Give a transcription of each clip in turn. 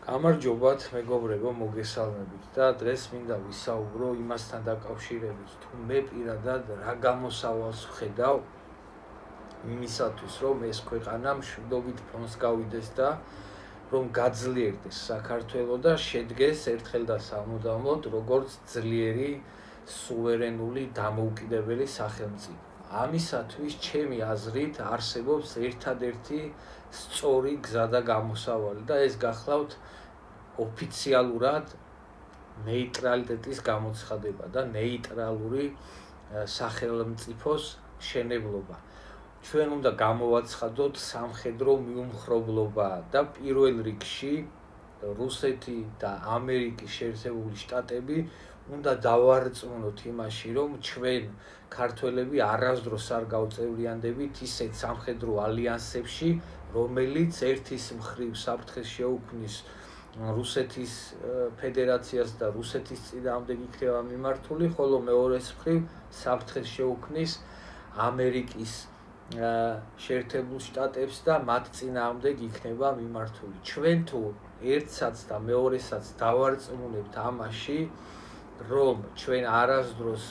გამარჯობათ მეგობრებო, მოგესალმებით და დღეს მინდა ვისაუბრო იმასთან დაკავშირებით, თუ მე პირადად რა გამოსავალს ვხედავ იმისათვის, რომ ეს ქვეყანა მშვიდობით ფონს გავიდეს და რომ გაძლიერდეს საქართველო და შედგეს ერთხელ და სამუდამოდ როგორც ძლიერი სუვერენული დამოუკიდებელი სახელმწიფო. ამისათვის ჩემი აზრით არსებობს ერთადერთი სწორი გზა და გამოსავალი და ეს გახლავთ ოფიციალურად ნეიტრალიტეტის გამოცხადება და ნეიტრალური სახელმწიფოს მშენებლობა. ჩვენ უნდა გამოვაცხადოთ სამხედრო მიუმხრობლობა და პირველ რიგში რუსეთი და ამერიკის შეერთებული შტატები უნდა დავარწმუნოთ იმაში, რომ ჩვენ ქართველები არასდროს არ გავწევრიანდებით ისეთ სამხედრო ალიანსებში, რომელიც ერთის მხრივ საფრთხეს შეუქმნის რუსეთის ფედერაციას და რუსეთის წინააღმდეგ იქნება მიმართული, ხოლო მეორეს მხრივ საფრთხეს შეუქმნის ამერიკის შეერთებულ შტატებს და მათ წინააღმდეგ იქნება მიმართული. ჩვენ თუ ერთსაც და მეორესაც დავარწმუნებთ ამაში, რომ ჩვენ არასდროს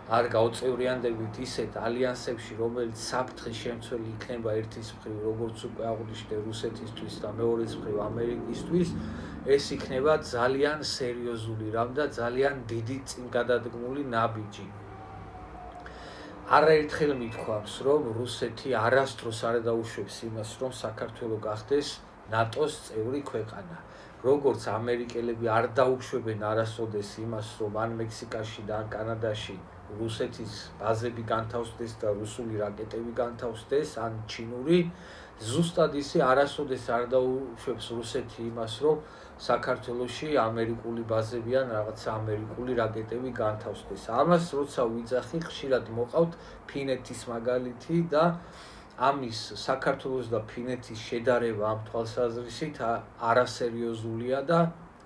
არ გავწევრიანდებით ისეთ ალიანსებში, რომელიც საფრთხის შემცველი იქნება ერთის მხრივ, როგორც უკვე აღვნიშნე რუსეთისთვის და მეორეს მხრივ ამერიკისთვის, ეს იქნება ძალიან სერიოზული რამ და ძალიან დიდი წინგადადგმული ნაბიჯი. არაერთხელ მithქვამს, რომ რუსეთი არასდროს არ დაუშვებს იმას, რომ საქართველო გახდეს ნატოს წევრი ქვეყანა. როგორც ამერიკელები არ დაუშვებენ არასოდეს იმას, რომ ან მექსიკაში და ან კანადაში რუსეთის ბაზები განთავსდეს და რუსული რაკეტები განთავსდეს, ან ჩინური, ზუსტად ისე არასოდეს არ დაუშვებს რუსეთი იმას, რომ საქართველოში ამერიკული ბაზები ან რაღაცა ამერიკული რაკეტები განთავსდეს. ამას როცა ვიძახი, ხშირად მოყავთ ფინეთის მაგალითი და ამის საქართველოს და ფინეთის შედარება ამ თვალსაზრისით არასერიოზულია და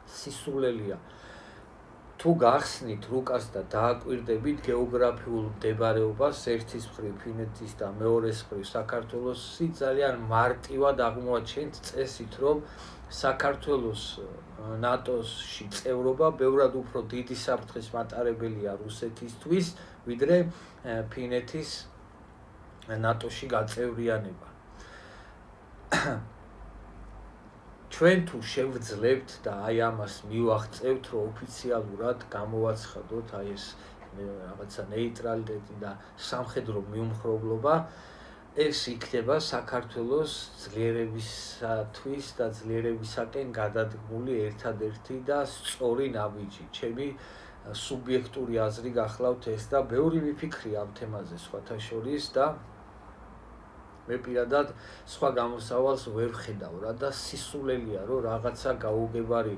სისულელია. თუ გახსნით რუკას და დააკვირდებით გეოგრაფიულ მდებარეობას ერთის მხრივ ფინეთის და მეორეს მხრივ საქართველოსი, ძალიან მარტივად აღმოაჩენთ წესით, რომ საქართველოს ნატოში წევრობა ბევრად უფრო დიდი საფრთხის მატარებელია რუსეთისთვის, ვიდრე ფინეთის ნატოში გაწევრიანება. ჩვენ თუ შევძლებთ და აი ამას მივაღწევთ, რომ ოფიციალურად გამოვაცხადოთ აი ეს რაღაცა ნეიტრალიტეტი და სამხედრო მიუმხრობლობა, ეს იქნება საქართველოს ძლიერებისათვის და ძლიერებისაკენ გადადგმული ერთადერთი და სწორი ნაბიჯი. ჩემი სუბიექტური აზრი გახლავთ ეს და ბევრი მიფიქრია ამ თემაზე სხვათა შორის და მე პირადად სხვა გამოსავალს ვერ ვხედავ რა და სისულელია, რომ რაღაცა გაუგებარი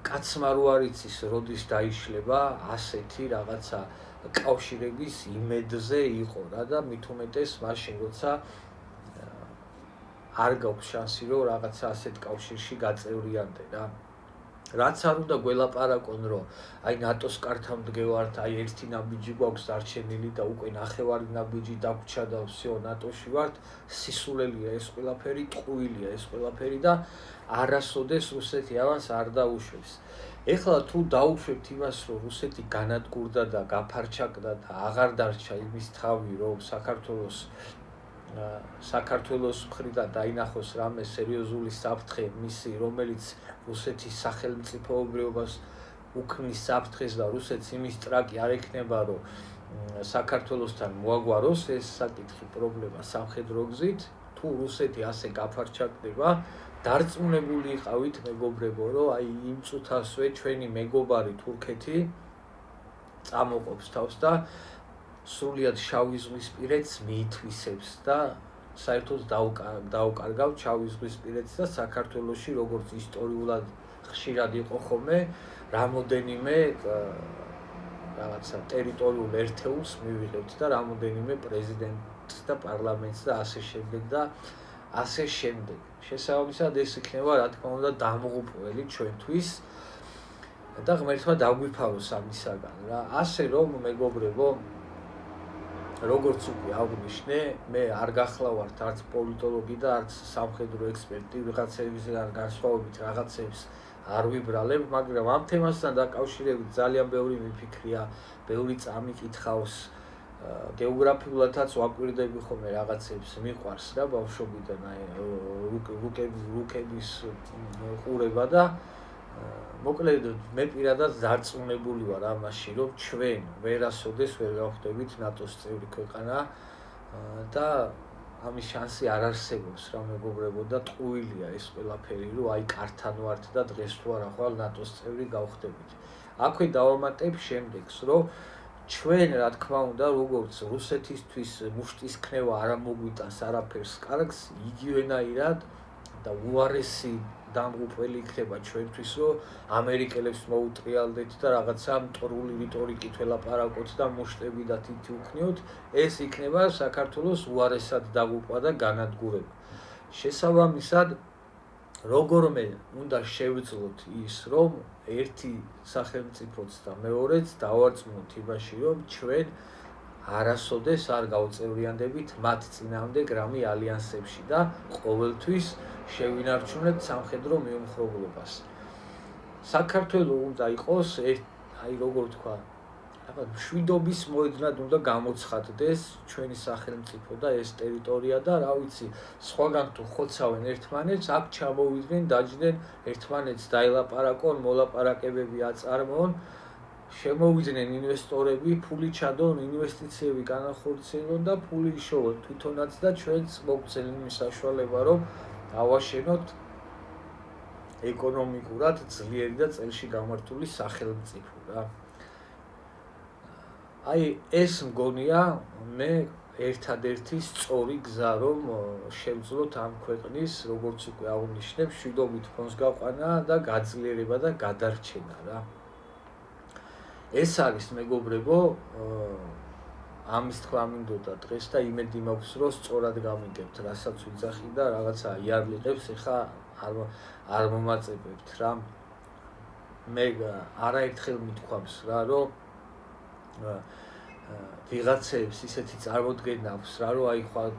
კაცმა რო არ იცის როდის დაიშლება ასეთი რაღაცა კავშირების იმედზე იყო რა და მით უმეტეს მაშინ როცა არ გაქვს შანსი რომ რაღაცა ასეთ კავშირში გაწევრიანდე რა. რაც არ უნდა გველაპარაკონ, რომ აი ნატოს კართან მდგევართ, აი ერთი ნაბიჯი გვაქვს დარჩენილი და უკვე ნახევარი ნაბიჯი დაგვრჩა და всё ნატოში ვართ, სისულელია ეს ყველაფერი, ტყუილია ეს ყველაფერი და არასოდეს რუსეთი ამას არ დაუშვებს. ეხლა თუ დაუშვებთ იმას, რომ რუსეთი განადგურდა და გაფარჩაკდა და აღარ დარჩა იმის თავი, რომ საქართველოს მხრიდან დაინახოს რამე სერიოზული საფრთხე მისი, რომელიც რუსეთის სახელმწიფოებრიობას უქმნის საფრთხეს და რუსეთს იმის ტრაკი არ ექნება, რომ საქართველოსთან მოაგვაროს ეს საკითხი პრობლემა სამხედრო გზით, თუ რუსეთი ასე გაფარჩაკდება, დარწმუნებული იყავით მეგობრებო, რომ აი იმ წუთასვე ჩვენი მეგობარი თურქეთი წამოყოფს თავს და სრულიად შავი ზღვისპირეთს მიითვისებს და საერთოდ დაუკარგავთ შავი ზღვისპირეთს და საქართველოში როგორც ისტორიულად ხშირად იყო ხოლმე რამოდენიმე რაღაცა ტერიტორიულ ერთეულს მივიღებთ და რამოდენიმე პრეზიდენტს და პარლამენტს და ასე შემდეგ და ასე შემდეგ. შესაბამისად ეს იქნება რა თქმა უნდა დამღუპველი ჩვენთვის და ღმერთმა დაგვიფაროს ამისაგან რა. ასე რომ მეგობრებო, როგორც უკვე აღვნიშნე, მე არ გახლავართ არც პოლიტოლოგი და არც სამხედრო ექსპერტი, ვიღაცებისგან განსხვავებით რაღაცებს არ ვიბრალებ, მაგრამ ამ თემასთან დაკავშირებით ძალიან ბევრი მიფიქრია, ბევრი წამიკითხავს. გეოგრაფიულადაც ვაკვირდები ხოლმე რაღაცებს მიყვარს რა ბავშვობიდან რუკების ყურება და მოკლედ მე პირადად დარწმუნებული ვარ ამაში, რომ ჩვენ ვერასოდეს ვერ გავხდებით ნატოს წევრი ქვეყანა და ამის შანსი არ არსებობს რა მეგობრებო და ტყუილია ეს ყველაფერი, რომ აი კართან ვართ და დღეს თუ არა ხვალ ნატოს წევრი გავხდებით. აქვე დავამატებ შემდეგს, რომ ჩვენ რა თქმა უნდა როგორც რუსეთისთვის მუშტის ქნევა არ მოგვიტანს არაფერს კარგს, იგივენაირად და უარესი დამღუპველი იქნება ჩვენთვის, რომ ამერიკელებს მოუტრიალდეთ და რაღაცა მტრული რიტორიკით ველაპარაკოთ და მუშტები და თითი უქნიოთ, ეს იქნება საქართველოს უარესად დაღუპვა და განადგურება. შესაბამისად, როგორმე უნდა შევძლოთ ის, რომ ერთი სახელმწიფოც და მეორეც დავარწმუნოთ იმაში, რომ ჩვენ არასოდეს არ გავწევრიანდებით მათ წინააღმდეგ რამე ალიანსებში და ყოველთვის შევინარჩუნებთ სამხედრო მიუმხრობლობას. საქართველოს უნდა იყოს აი როგორ თქვა, რაღაც მშვიდობის მოედნად უნდა გამოცხადდეს ჩვენი სახელმწიფო და ეს ტერიტორია და რა ვიცი, სხვაგან თუ ხოცავენ ერთმანეთს, აქ ჩამოვიდნენ, დაჯდნენ ერთმანეთს დაელაპარაკონ, მოლაპარაკებები აწარმოონ, შემოვიდნენ ინვესტორები, ფული ჩადონ, ინვესტიციები განახორციელონ და ფული იშოვონ თვითონაც და ჩვენც მოგცემ იმის საშუალება, რომ ავაშენოთ ეკონომიკურად ძლიერი და წელში გამართული სახელმწიფო რა. აი ეს მგონია მე ერთადერთი სწორი გზა, რომ შევძლოთ ამ ქვეყნის, როგორც უკვე აღვნიშნე, მშვიდობით ფონს გაყვანა და გაძლიერება და გადარჩენა რა. ეს არის მეგობრებო, ამის თქვა მინდოდა დღეს და იმედი მაქვს, რომ სწორად გამიგებთ, რასაც ვიძახი და რაღაცა იარლიყებს, ეხა არ მომაწებებთ რა. მე არაერთხელ მithქვამს რა, რომ ვიღაცებს ისეთი წარმოდგენა აქვს რა, რომ აი ხვალ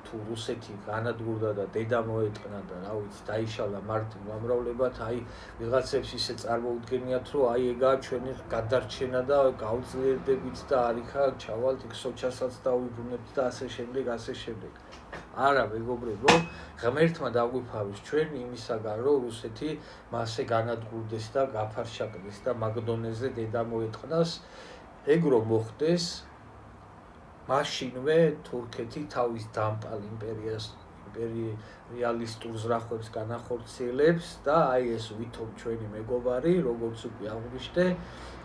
თუ რუსეთი განადგურდა და დედა მოეტყნა და რა ვიცი დაიშალა მარტივ ამრავლებად, აი ვიღაცებს ისე წარმოუდგენიათ, რომ აი ეგაა ჩვენი გადარჩენა და გავძლიერდებით და არიქა ჩავალთ იქ სოჩასაც დავიბრუნებთ და ასე შემდეგ. არა მეგობრებო, ღმერთმა დაგვიფაროს ჩვენ იმისაგან, რომ რუსეთი მასე განადგურდეს და გაფარშაკდეს და მაგდონეზე დედა მოეტყნას. ეგ რომ მოხდეს, მაშინვე თურქეთი თავის დამპალ იმპერიალისტურ ზრახვებს განახორციელებს და აი ეს ვითომ ჩვენი მეგობარი, როგორც უკვე აღვნიშნე,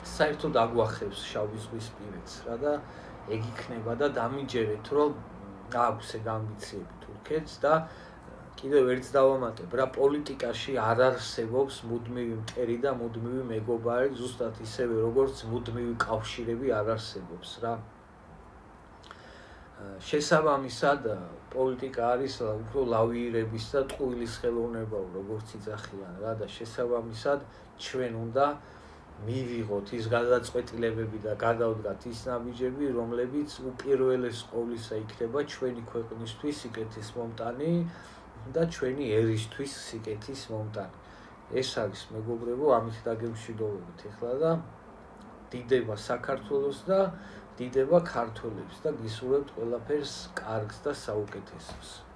საერთოდ აგვახევს შავი ზღვის პირეთს რა და ეგ იქნება და დამიჯერეთ, რომ აქვს ეგ ამბიციები თურქეთს და კიდევ ერთს დავამატებ რა, პოლიტიკაში არ არსებობს მუდმივი მტერი და მუდმივი მეგობარი, ზუსტად ისევე როგორც მუდმივი კავშირები არ არსებობს რა. შესაბამისად, პოლიტიკა არის უფრო ლავირების და ტყუილის ხელოვნებაო, როგორც იძახიან რა და შესაბამისად ჩვენ უნდა მივიღოთ ის გადაწყვეტილებები და გადავდგათ ის ნაბიჯები, რომლებიც უპირველეს ყოვლისა იქნება ჩვენი ქვეყნისთვის სიკეთის მომტანი და ჩვენი ერისთვის სიკეთის მომტანი. ეს არის მეგობრებო, ამით დაგემშვიდობებით ეხლა და დიდება საქართველოს და დიდება ქართველებს და გისურვებთ ყველაფერს კარგს და საუკეთესოს.